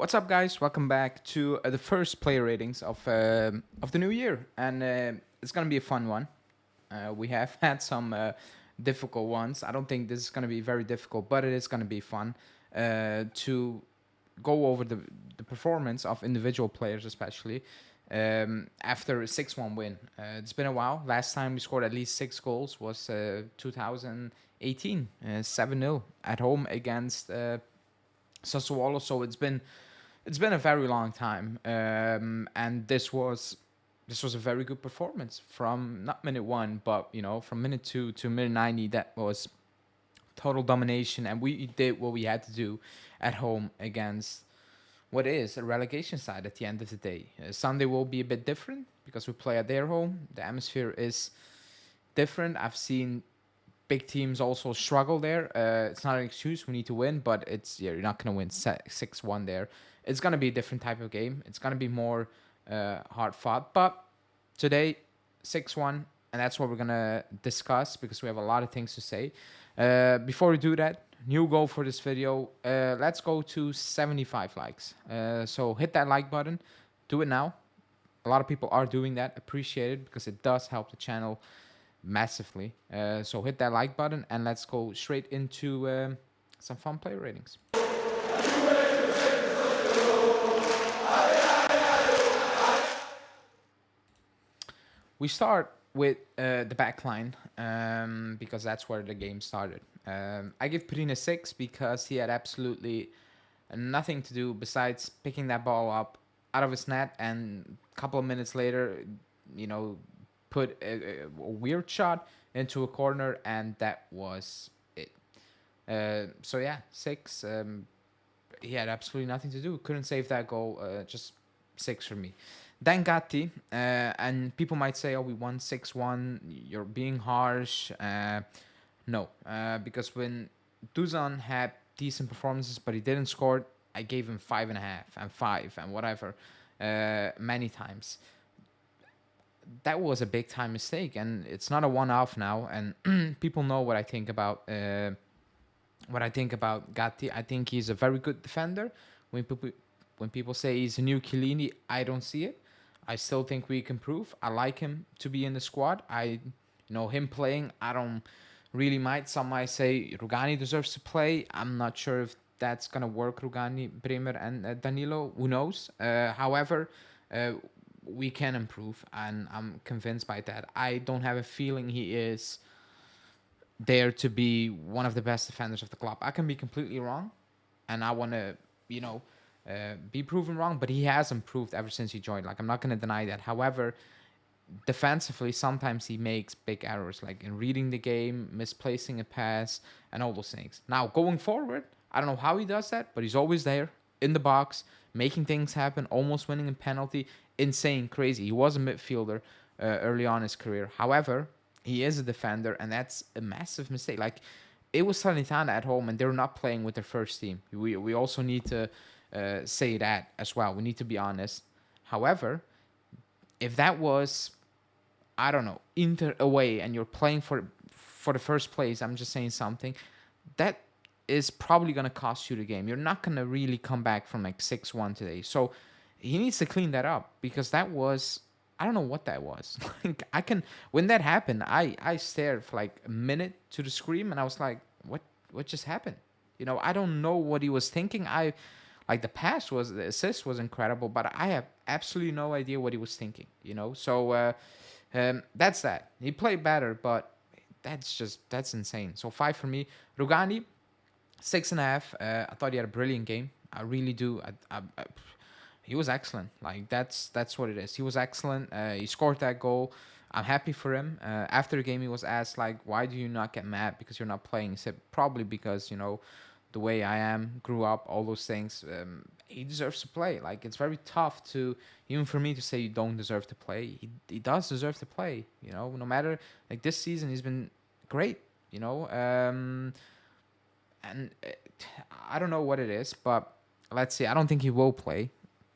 What's up, guys? Welcome back to the first player ratings of the new year, and it's gonna be a fun one. We have had some difficult ones. I don't think this is gonna be very difficult, but it is gonna be fun to go over the performance of individual players, especially after a 6-1 win. It's been a while. Last time we scored at least 6 goals was 2018, 7-0 at home against Sassuolo. So it's been a very long time, and this was a very good performance from not minute one, but from minute two to minute 90. That was total domination, and we did what we had to do at home against what is a relegation side at the end of the day. Sunday will be a bit different because we play at their home. The atmosphere is different. I've seen big teams also struggle there. It's not an excuse. We need to win, but you're not going to win 6-1 there. It's going to be a different type of game. It's going to be more hard fought. But today, 6-1, and that's what we're going to discuss because we have a lot of things to say. Before we do that, new goal for this video. Let's go to 75 likes. So hit that like button. Do it now. A lot of people are doing that. Appreciate it because it does help the channel massively. So hit that like button and let's go straight into some fun player ratings. We start with the back line because that's where the game started. I give Perina 6 because he had absolutely nothing to do besides picking that ball up out of his net, and a couple of minutes later, put a weird shot into a corner, and that was it. So yeah, 6. He had absolutely nothing to do. Couldn't save that goal. Just 6 for me. Then Gatti, and people might say, "Oh, we won 6-1. You're being harsh." No, because when Dusan had decent performances, but he didn't score, I gave him 5.5 and 5 and whatever many times. That was a big time mistake, and it's not a one-off now. And people know what I think about Gatti. I think he's a very good defender. When people say he's a new Chiellini, I don't see it. I still think we can improve. I like him to be in the squad. Him playing, I don't really mind. Some might say Rugani deserves to play. I'm not sure if that's gonna work. Rugani, Bremer, and Danilo. Who knows? However, we can improve, and I'm convinced by that. I don't have a feeling he is there to be one of the best defenders of the club. I can be completely wrong, and I want to, be proven wrong, but he has improved ever since he joined. Like, I'm not going to deny that. However, defensively, sometimes he makes big errors, like in reading the game, misplacing a pass, and all those things. Now, going forward, I don't know how he does that, but he's always there in the box, making things happen, almost winning a penalty. Insane, crazy. He was a midfielder early on in his career. However, he is a defender, and that's a massive mistake. Like, it was Salernitana at home, and they're not playing with their first team. We also need to say that as well. We need to be honest. However, if that was, I don't know, Inter away, and you're playing for the first place, I'm just saying something, that is probably going to cost you the game. You're not going to really come back from like 6-1 today. So he needs to clean that up, because that was, I don't know what that was. Like, when that happened, I stared for like a minute to the screen, and I was like, what just happened? I don't know what he was thinking. Like, the assist was incredible, but I have absolutely no idea what he was thinking, So that's that. He played better, but that's insane. So 5 for me. Rugani, 6.5. I thought he had a brilliant game. I really do. He was excellent. Like, that's what it is. He was excellent. He scored that goal. I'm happy for him. After the game, he was asked, like, why do you not get mad because you're not playing? He said, probably because, the way I am, grew up, all those things. He deserves to play. Like, it's very tough even for me to say you don't deserve to play. He does deserve to play, no matter, like, this season he's been great, and I don't know what it is, but let's see. I don't think he will play,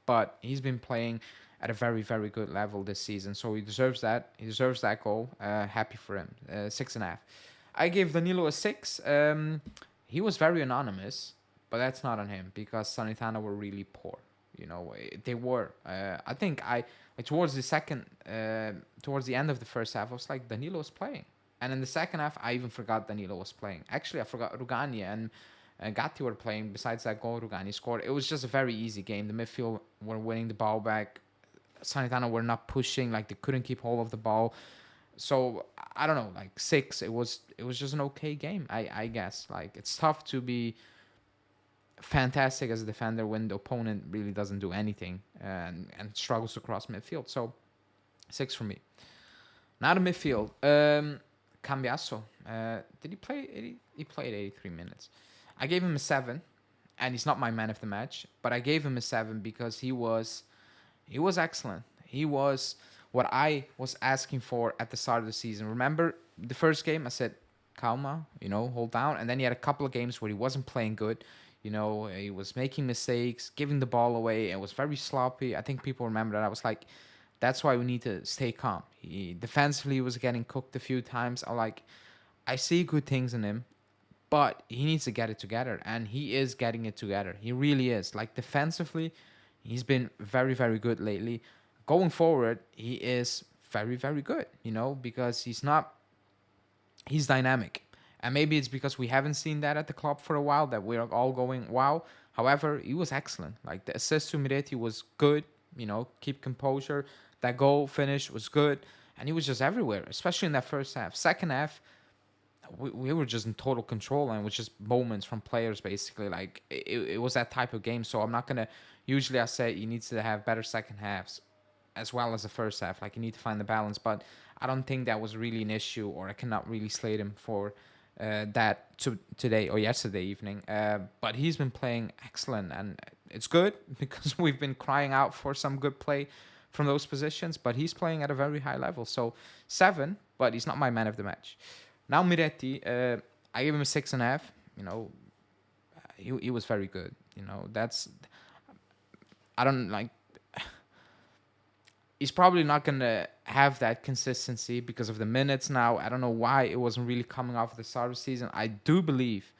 but he's been playing at a very, very good level this season, so he deserves that. He deserves that goal. Happy for him. 6.5. I gave Danilo a 6. He was very anonymous, but that's not on him because Salernitana were really poor. They were. I think towards towards the end of the first half, I was like, Danilo was playing, and in the second half, I even forgot Danilo was playing. Actually, I forgot Rugani and Gatti were playing. Besides that goal, Rugani scored. It was just a very easy game. The midfield were winning the ball back. Salernitana were not pushing, like they couldn't keep hold of the ball. So I don't know, like 6. It was just an okay game. I guess like it's tough to be fantastic as a defender when the opponent really doesn't do anything and struggles across midfield. So 6 for me. Now the midfield. Cambiaso. Did he play? He played 83 minutes. I gave him a 7, and he's not my man of the match, but I gave him a 7 because he was excellent. He was what I was asking for at the start of the season. Remember the first game? I said, calma, hold down. And then he had a couple of games where he wasn't playing good. He was making mistakes, giving the ball away. It was very sloppy. I think people remember that. I was like, that's why we need to stay calm. He defensively was getting cooked a few times. I see good things in him, but he needs to get it together. And he is getting it together. He really is. Like defensively, he's been very, very good lately. Going forward, he is very, very good, because he's dynamic. And maybe it's because we haven't seen that at the club for a while that we're all going, wow. However, he was excellent. Like the assist to Miretti was good, keep composure. That goal finish was good. And he was just everywhere, especially in that first half. Second half, we were just in total control and it was just moments from players basically. Like it was that type of game. So I'm not going to, usually I say he needs to have better second halves as well as the first half. Like you need to find the balance, but I don't think that was really an issue, or I cannot really slate him for that today or yesterday evening. But he's been playing excellent, and it's good because we've been crying out for some good play from those positions. But he's playing at a very high level, so 7. But he's not my man of the match. Now Miretti, I give him a 6.5. He was very good. That's I don't like. He's probably not going to have that consistency because of the minutes now. I don't know why it wasn't really coming off at the start of the season. I do believe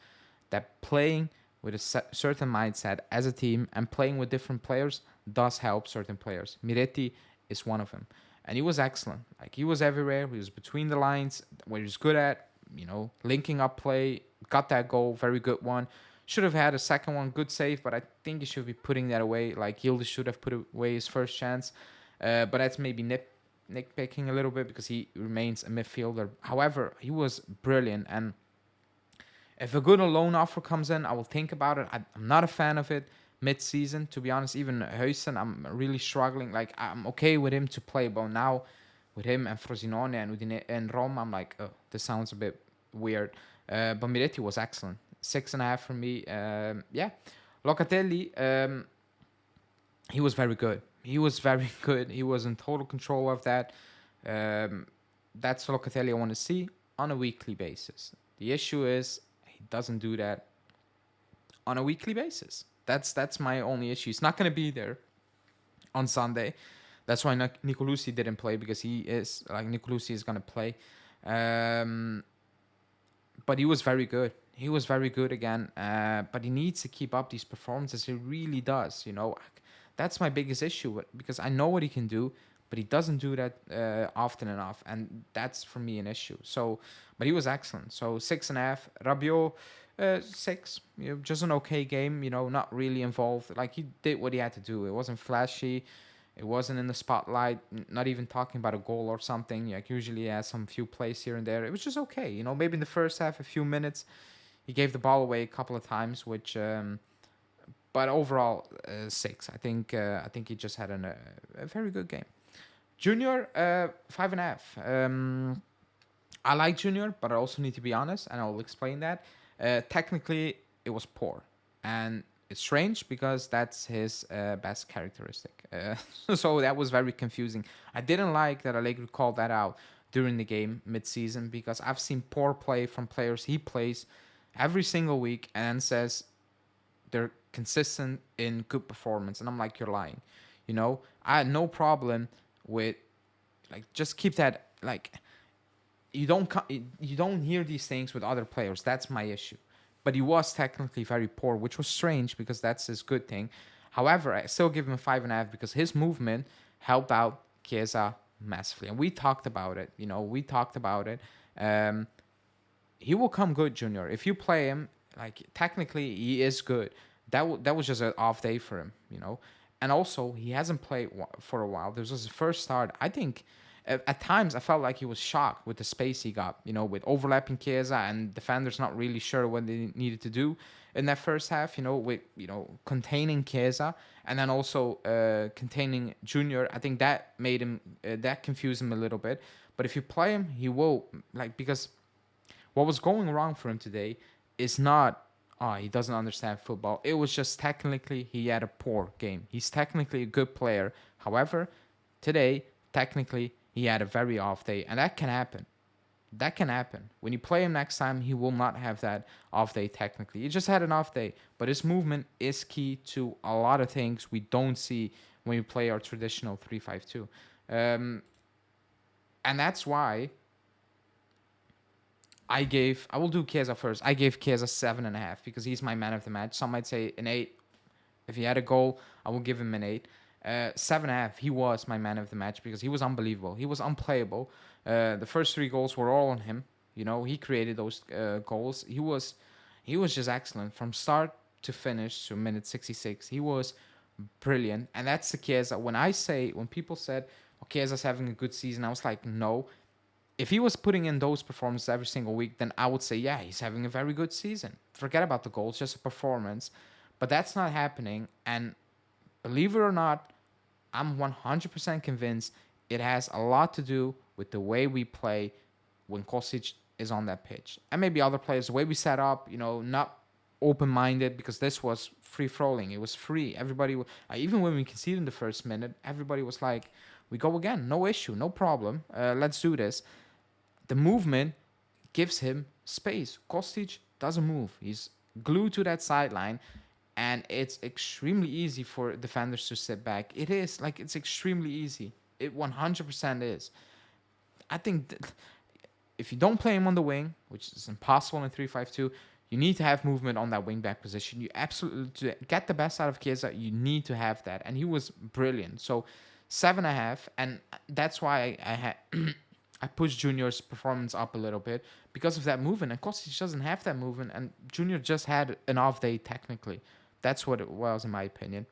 that playing with a certain mindset as a team and playing with different players does help certain players. Miretti is one of them. And he was excellent. Like he was everywhere. He was between the lines, what he was good at, linking up play, got that goal, very good one. Should have had a second one, good save, but I think he should be putting that away. Like Yildiz should have put away his first chance. But that's maybe nitpicking a little bit because he remains a midfielder. However, he was brilliant. And if a good loan offer comes in, I will think about it. I'm not a fan of it mid-season, to be honest. Even Huijsen, I'm really struggling. Like, I'm okay with him to play, but now with him and Frosinone and Roma, I'm like, oh, this sounds a bit weird. But Miretti was excellent. 6.5 for me. Yeah. Locatelli, he was very good. He was very good. He was in total control of that. That's Locatelli I want to see on a weekly basis. The issue is he doesn't do that on a weekly basis. That's my only issue. He's not going to be there on Sunday. That's why Nicolosi didn't play, because Nicolosi is going to play. But he was very good. He was very good again. But he needs to keep up these performances. He really does, That's my biggest issue, because I know what he can do, but he doesn't do that often enough, and that's for me an issue. So, but he was excellent. So 6.5. Rabiot, 6. Just an okay game. Not really involved. Like he did what he had to do. It wasn't flashy. It wasn't in the spotlight. Not even talking about a goal or something. Like usually he has some few plays here and there. It was just okay. Maybe in the first half, a few minutes, he gave the ball away a couple of times, which. But overall, 6. I think he just had a very good game. Junior, 5.5. I like Junior, but I also need to be honest, and I'll explain that. Technically, it was poor. And it's strange because that's his best characteristic. So that was very confusing. I didn't like that Allegri called that out during the game mid-season, because I've seen poor play from players he plays every single week and says they're consistent in good performance, and I'm like, you're lying. I had no problem with, like, just keep that, like, you don't hear these things with other players. That's my issue, but he was technically very poor, which was strange because that's his good thing. However, I still give him a 5.5 because his movement helped out Chiesa massively, and we talked about it. We talked about it. Um, he will come good, Junior. If you play him, like technically he is good. That was just an off day for him. And also he hasn't played for a while. This was his first start. I think at times I felt like he was shocked with the space he got. With overlapping Chiesa and defenders not really sure what they needed to do in that first half. With containing Chiesa and then also containing Junior. I think that made him that confused him a little bit. But if you play him, he will because what was going wrong for him today is not, he doesn't understand football. It was just technically he had a poor game. He's technically a good player. However, today, technically, he had a very off day. And that can happen. That can happen. When you play him next time, he will not have that off day technically. He just had an off day. But his movement is key to a lot of things we don't see when we play our traditional 3-5-2. And that's why I will do Chiesa first. I gave Chiesa 7.5 because he's my man of the match. Some might say an 8. If he had a goal, I will give him an 8. 7.5. He was my man of the match because he was unbelievable. He was unplayable. The first 3 goals were all on him. He created those goals. He was just excellent from start to finish to minute 66. He was brilliant, and that's the Chiesa. When people said, "Oh, Chiesa's having a good season," I was like, no. If he was putting in those performances every single week, then I would say, yeah, he's having a very good season. Forget about the goals, just a performance. But that's not happening. And believe it or not, I'm 100% convinced it has a lot to do with the way we play when Kostic is on that pitch. And maybe other players, the way we set up, not open-minded, because this was free-flowing. It was free. Everybody, even when we conceded in the first minute, everybody was like, we go again, no issue, no problem. Let's do this. The movement gives him space. Kostic doesn't move. He's glued to that sideline, and it's extremely easy for defenders to sit back. It is. It's extremely easy. It 100% is. I think if you don't play him on the wing, which is impossible in 3-5-2, you need to have movement on that wing-back position. You absolutely, to get the best out of Chiesa, you need to have that. And he was brilliant. So 7.5, and that's why I had I pushed Junior's performance up a little bit because of that movement. And Kostic doesn't have that movement, and Junior just had an off day technically. That's what it was, in my opinion.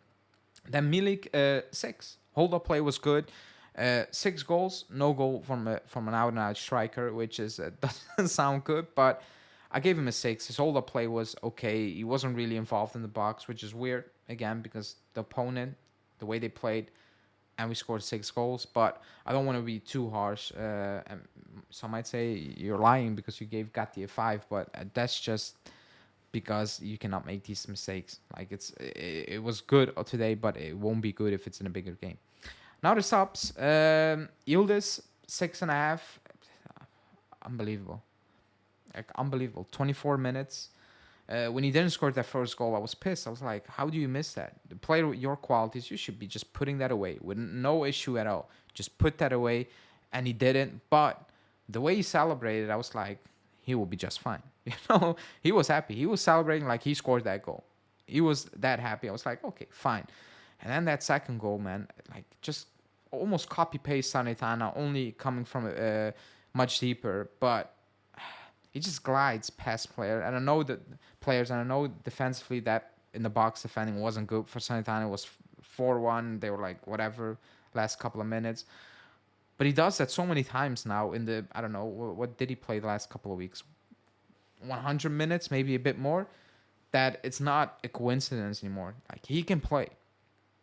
Then Milik, 6. Hold-up play was good. 6 goals, no goal from an out-and-out striker, which is doesn't sound good, but I gave him a 6. His hold-up play was okay. He wasn't really involved in the box, which is weird, again, because the opponent, the way they played, and we scored 6 goals. But I don't want to be too harsh. And some might say you're lying because you gave Gatti a 5, but that's just because you cannot make these mistakes. It was good today, but it won't be good if it's in a bigger game. Now the subs. Yildiz, 6.5. Unbelievable. Unbelievable. 24 minutes. When he didn't score that first goal, I was pissed. I was like, how do you miss that? The player with your qualities, you should be just putting that away with no issue at all. Just put that away. And he didn't. But the way he celebrated, I was like, he will be just fine. He was happy. He was celebrating like he scored that goal. He was that happy. I was like, okay, fine. And then that second goal, man, just almost copy-paste Salernitana, only coming from much deeper. But he just glides past player. And I know that players, and I know defensively that in the box defending wasn't good for Salernitana. It was 4-1. They were like, whatever, last couple of minutes. But he does that so many times now in the, I don't know, what did he play the last couple of weeks? 100 minutes, maybe a bit more, that it's not a coincidence anymore. He can play.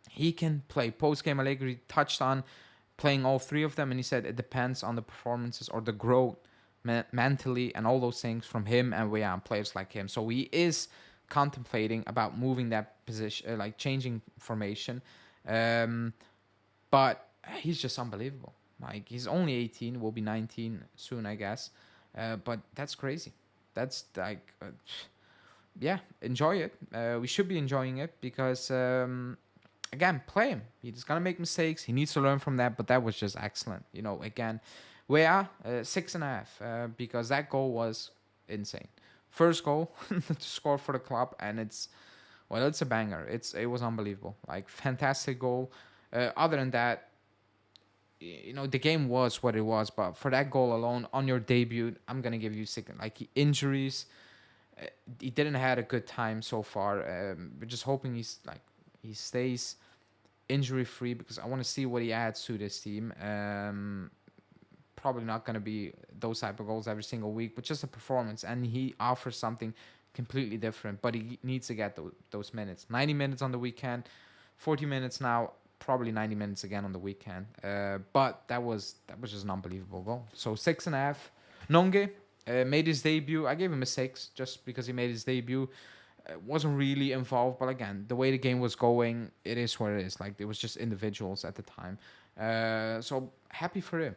He can play. Post-game, Allegri touched on playing all 3 of them, and he said it depends on the performances or the growth mentally and all those things from him and players like him. So he is contemplating about moving that position, changing formation. But he's just unbelievable. He's only 18, will be 19 soon, I guess. But that's crazy. That's enjoy it. We should be enjoying it because, again, play him. He's going to make mistakes. He needs to learn from that, but that was just excellent. Again, 6.5, because that goal was insane. First goal to score for the club, and it's a banger. It was unbelievable, like fantastic goal. Other than that, the game was what it was, but for that goal alone on your debut, I'm gonna give you second. Like injuries, he didn't had a good time so far. We're just hoping he stays injury free because I want to see what he adds to this team. Probably not going to be those type of goals every single week, but just a performance, and he offers something completely different. But he needs to get those minutes. 90 minutes on the weekend, 40 minutes now, probably 90 minutes again on the weekend. But that was just an unbelievable goal. So 6.5. Nonge made his debut. I gave him a 6 just because he made his debut. Wasn't really involved, but again, the way the game was going, it is what it is. Like, it was just individuals at the time. So happy for him,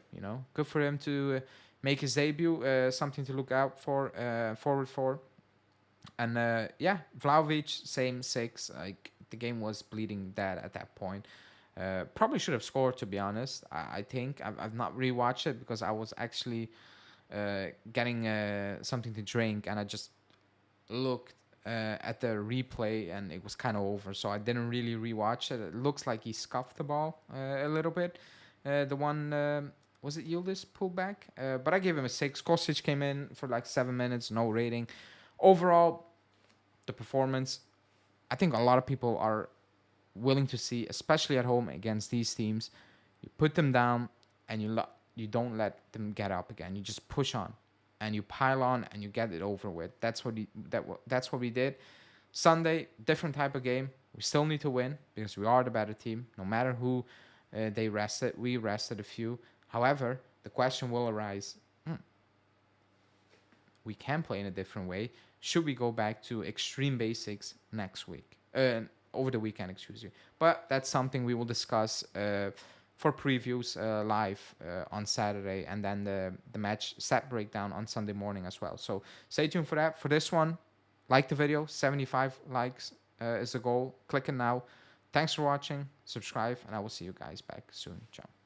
good for him to make his debut. Something to look out for, forward for. And Vlahovic, same 6. Like, the game was bleeding dead at that point. Probably should have scored, to be honest. I think I've not rewatched it because I was actually getting something to drink, and I just looked at the replay, and it was kind of over, so I didn't really rewatch it. It looks like he scuffed the ball a little bit. The one was it Yildiz pulled back, but I gave him a 6. Kostic came in for like 7 minutes, no rating. Overall, the performance, I think a lot of people are willing to see, especially at home against these teams. You put them down, and you don't let them get up again. You just push on, and you pile on, and you get it over with. That's what we did. Sunday, different type of game. We still need to win because we are the better team. No matter who they rested, we rested a few. However, the question will arise: we can play in a different way. Should we go back to extreme basics next week? Over the weekend, excuse me. But that's something we will discuss for previews live on Saturday, and then the match set breakdown on Sunday morning as well. So stay tuned for that. For this one, like the video. 75 likes is the goal. Click it now. Thanks for watching. Subscribe, and I will see you guys back soon. Ciao.